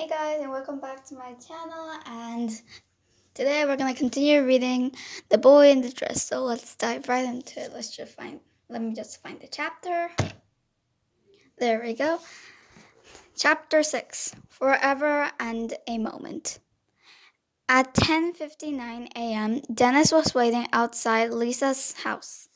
guys, and welcome back to my channel. And today we're gonna continue reading The Boy in the Dress. So let's dive right into it. Let me just find the chapter. There we go. Chapter 6, Forever and a Moment. At 10:59 a.m., Dennis was waiting outside Lisa's house.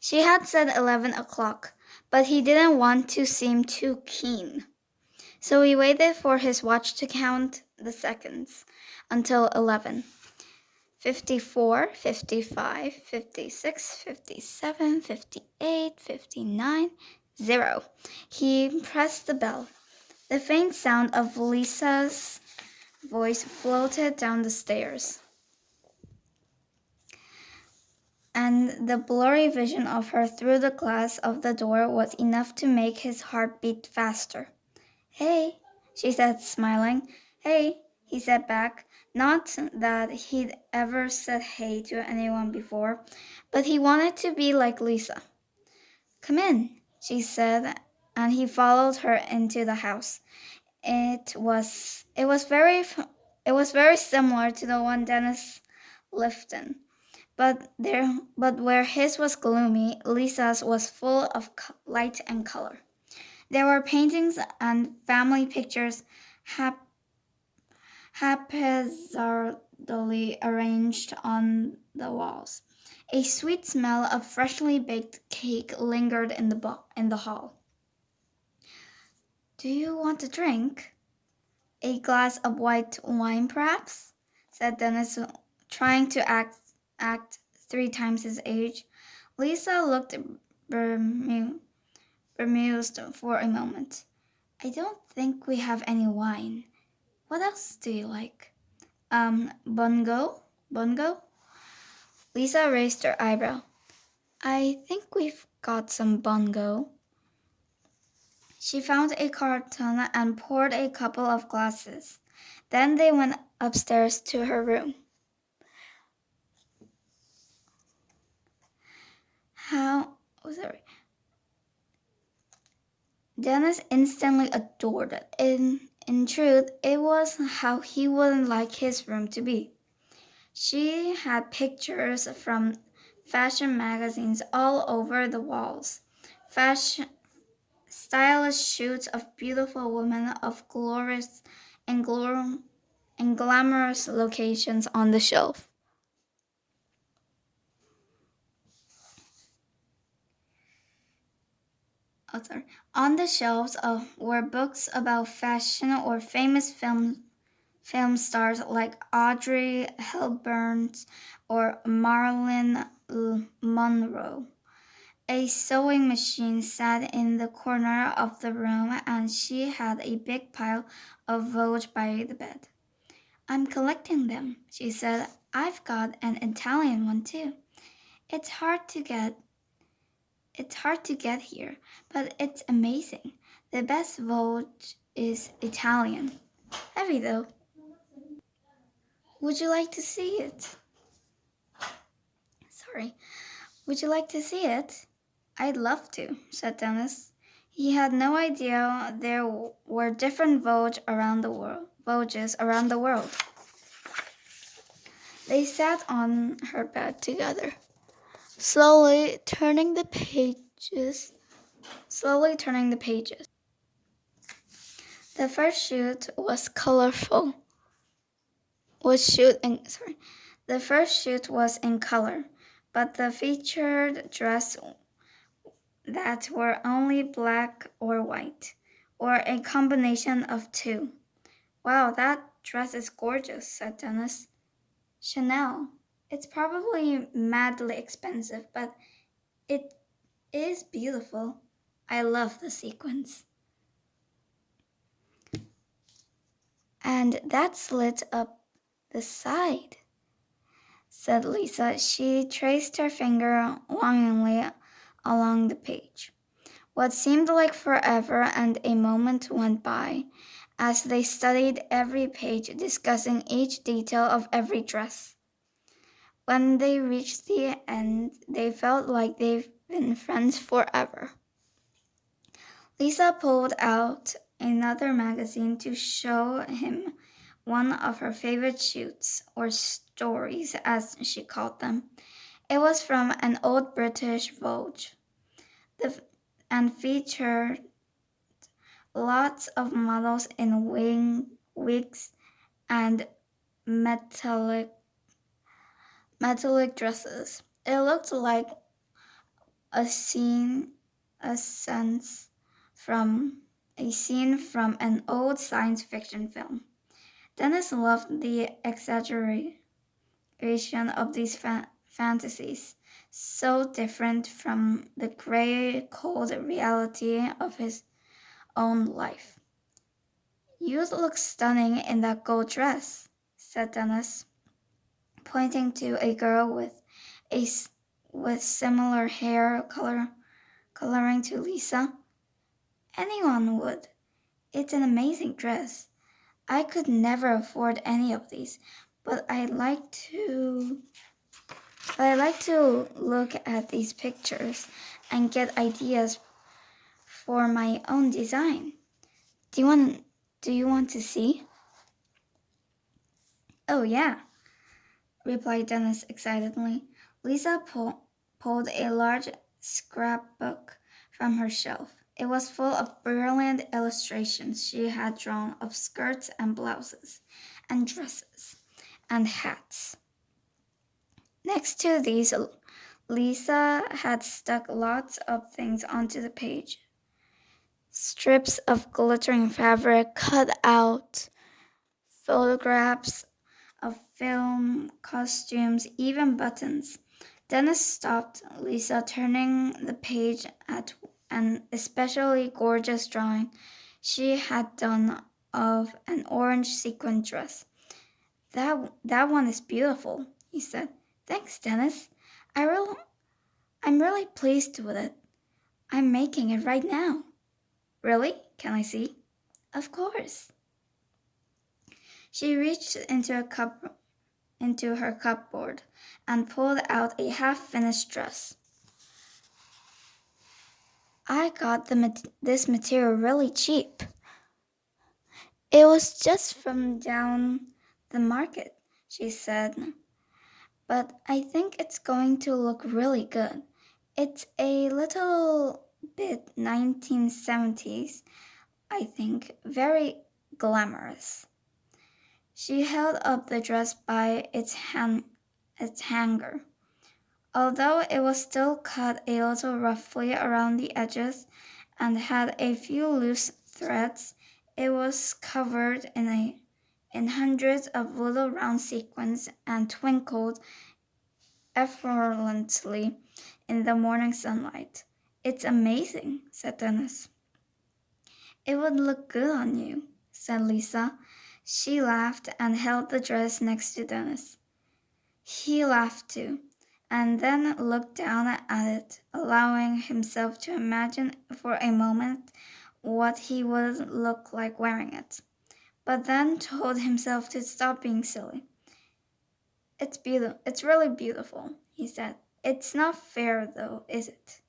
She had said 11 o'clock, but he didn't want to seem too keen. So he waited for his watch to count the seconds until 11. 54, 55, 56, 57, 58, 59, 0. He pressed the bell. The faint sound of Lisa's voice floated down the stairs, and the blurry vision of her through the glass of the door was enough to make his heart beat faster. "Hey," she said, smiling. "Hey," he said back. Not that he'd ever said hey to anyone before, but he wanted to be like Lisa. "Come in," she said, and he followed her into the house. It was very similar to the one Dennis lived in, but where his was gloomy, Lisa's was full of light and color. There were paintings and family pictures haphazardly arranged on the walls. A sweet smell of freshly baked cake lingered in the hall. "Do you want a drink? A glass of white wine, perhaps?" said Dennis, trying to act 3 times his age. Lisa looked bemused for a moment. "I don't think we have any wine. What else do you like?" Bungo? Bungo?" Lisa raised her eyebrow. "I think we've got some bungo." She found a carton and poured a couple of glasses. Then they went upstairs to her room. Dennis instantly adored it. In truth, it was how he wouldn't like his room to be. She had pictures from fashion magazines all over the walls. Stylish shoots of beautiful women of glorious and glamorous locations on the shelf. On the shelves were books about fashion or famous film stars like Audrey Hepburn or Marilyn Monroe. A sewing machine sat in the corner of the room, and she had a big pile of Vogue by the bed. "I'm collecting them," she said. "I've got an Italian one too. It's hard to get here, but it's amazing. The best Vogue is Italian. Heavy though. Would you like to see it?" Would you like to see it?" "I'd love to," said Dennis. He had no idea there were different Vogues around the world. They sat on her bed together, slowly turning the pages. The first shoot was colorful. The first shoot was in color, but the featured dress that were only black or white, or a combination of two. "Wow, that dress is gorgeous," said Dennis. "Chanel. It's probably madly expensive, but it is beautiful. I love the sequins." "And that slit up the side," said Lisa. She traced her finger longingly along the page. What seemed like forever and a moment went by as they studied every page, discussing each detail of every dress. When they reached the end, they felt like they'd been friends forever. Lisa pulled out another magazine to show him one of her favorite shoots, or stories as she called them. It was from an old British Vogue the, and featured lots of models in wigs and metallic metallic dresses. It looked like a scene a sense from a scene from an old science fiction film. Dennis loved the exaggeration of these fantasies, so different from the gray, cold reality of his own life. You look stunning in that gold dress, said Dennis, pointing to a girl a with similar hair coloring to Lisa. Anyone would. It's an amazing dress. I could never afford any of these, but I like to look at these pictures and get ideas for my own design. Do you want do you want to see? Oh yeah, replied Dennis excitedly. Lisa pulled a large scrapbook from her shelf. It was full of brilliant illustrations she had drawn of skirts and blouses, and dresses, and hats. Next to these, Lisa had stuck lots of things onto the page. Strips of glittering fabric, cut out photographs of film, costumes, even buttons. Dennis stopped Lisa turning the page at an especially gorgeous drawing she had done of an orange sequin dress. That one is beautiful, he said. Thanks, Dennis. I really, I'm really pleased with it. I'm making it right now. Really? Can I see? Of course. She reached into her cupboard and pulled out a half-finished dress. I got this material really cheap. It was just from down the market, she said. But I think it's going to look really good. It's a little bit 1970s, I think, very glamorous. She held up the dress by its hanger. Although it was still cut a little roughly around the edges and had a few loose threads, it was covered in hundreds of little round sequins and twinkled effortlessly in the morning sunlight. It's amazing, said Dennis. It would look good on you, said Lisa. She laughed and held the dress next to Dennis. He laughed too, and then looked down at it, allowing himself to imagine for a moment what he would look like wearing it, but then told himself to stop being silly. It's beautiful. It's really beautiful, he said. It's not fair though, is it?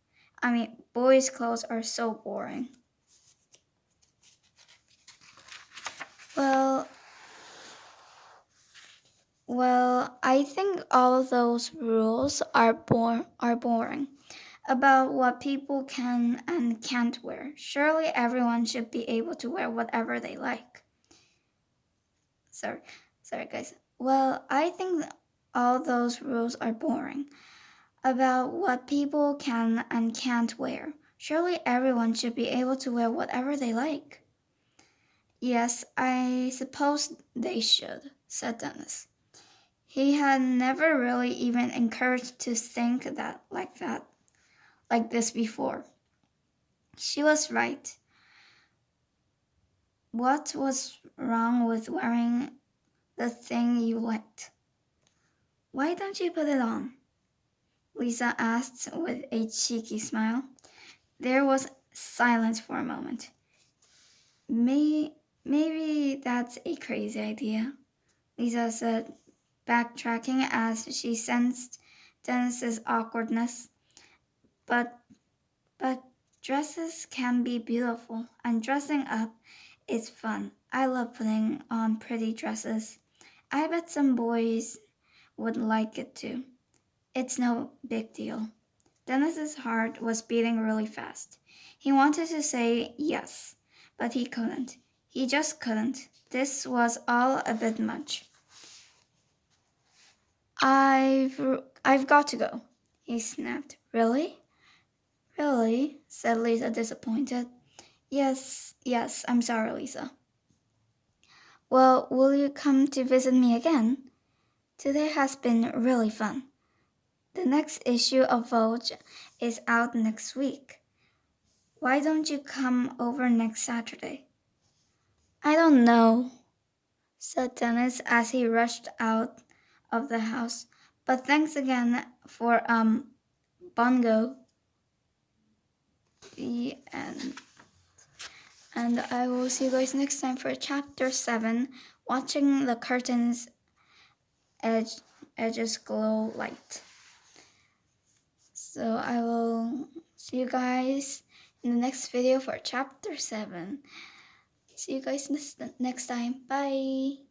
I mean, boys' clothes are so boring. Well, I think all those rules are boring about what people can and can't wear. Surely everyone should be able to wear whatever they like. Sorry, sorry guys. Well, I think all those rules are boring about what people can and can't wear. Surely everyone should be able to wear whatever they like. Yes, I suppose they should, said Dennis. He had never really even encouraged to think like this before. She was right. What was wrong with wearing the thing you liked? Why don't you put it on? Lisa asked with a cheeky smile. There was silence for a moment. Maybe that's a crazy idea, Lisa said, backtracking as she sensed Dennis's awkwardness. But Dresses can be beautiful, and dressing up is fun. I love putting on pretty dresses. I bet some boys would like it too. It's no big deal. Dennis's heart was beating really fast. He wanted to say yes, but he couldn't. He just couldn't. This was all a bit much. I've got to go, he snapped. Really? Really? Said Lisa, disappointed. Yes, I'm sorry, Lisa. Well, will you come to visit me again? Today has been really fun. The next issue of Vogue is out next week. Why don't you come over next Saturday? I don't know, said Dennis as he rushed out of the house. But thanks again for Bongo. The end. And I will see you guys next time for chapter 7, watching the curtains edges glow light. So I will see you guys in the next video for chapter 7. See you guys next time. Bye.